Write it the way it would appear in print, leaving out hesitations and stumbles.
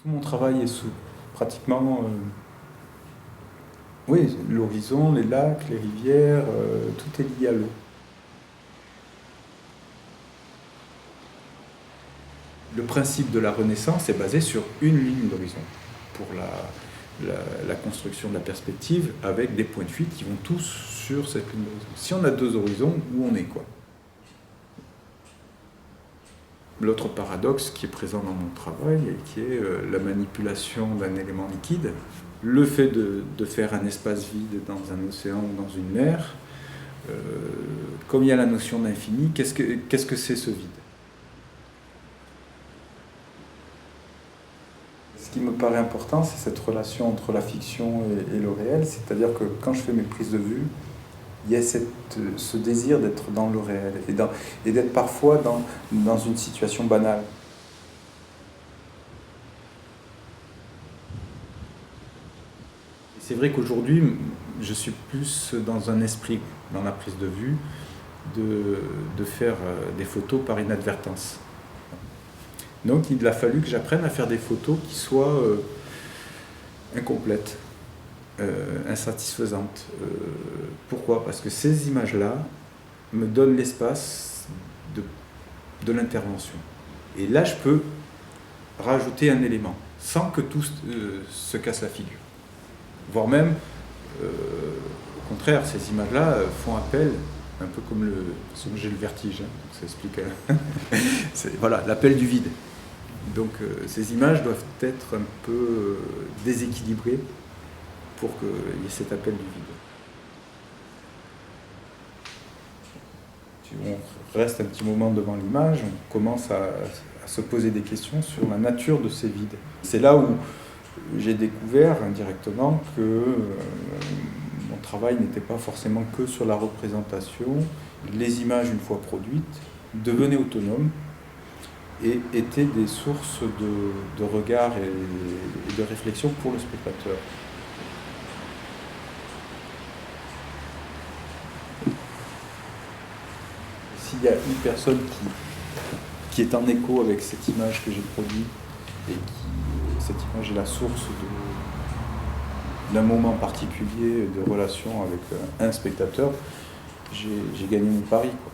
Tout mon travail est sous pratiquement oui, l'horizon, les lacs, les rivières, tout est lié à l'eau. Le principe de la Renaissance est basé sur une ligne d'horizon pour la construction de la perspective, avec des points de fuite qui vont tous sur cette ligne d'horizon. Si on a deux horizons, où on est quoi? L'autre paradoxe qui est présent dans mon travail et qui est la manipulation d'un élément liquide, le fait de faire un espace vide dans un océan ou dans une mer, comme il y a la notion d'infini, qu'est-ce que c'est ce vide? Ce qui me paraît important, c'est cette relation entre la fiction et le réel, c'est-à-dire que quand je fais mes prises de vue, il y a ce désir d'être dans le réel et d'être parfois dans une situation banale. C'est vrai qu'aujourd'hui, je suis plus dans un esprit, dans la prise de vue, de faire des photos par inadvertance. Donc il a fallu que j'apprenne à faire des photos qui soient incomplètes, insatisfaisantes. Pourquoi? Parce que ces images-là me donnent l'espace de l'intervention. Et là, je peux rajouter un élément, sans que tout se casse la figure. Voire même, au contraire, ces images-là font appel, un peu comme j'ai le vertige, hein, donc ça explique. Voilà, l'appel du vide. Donc ces images doivent être un peu déséquilibrées pour qu'il y ait cet appel du vide. On reste un petit moment devant l'image, on commence à se poser des questions sur la nature de ces vides. C'est là où j'ai découvert indirectement que mon travail n'était pas forcément que sur la représentation. Les images, une fois produites, devenaient autonomes et étaient des sources de regard et de réflexion pour le spectateur. S'il y a une personne qui est en écho avec cette image que j'ai produite et cette image est la source d'un moment particulier de relation avec un spectateur, j'ai gagné mon pari, quoi.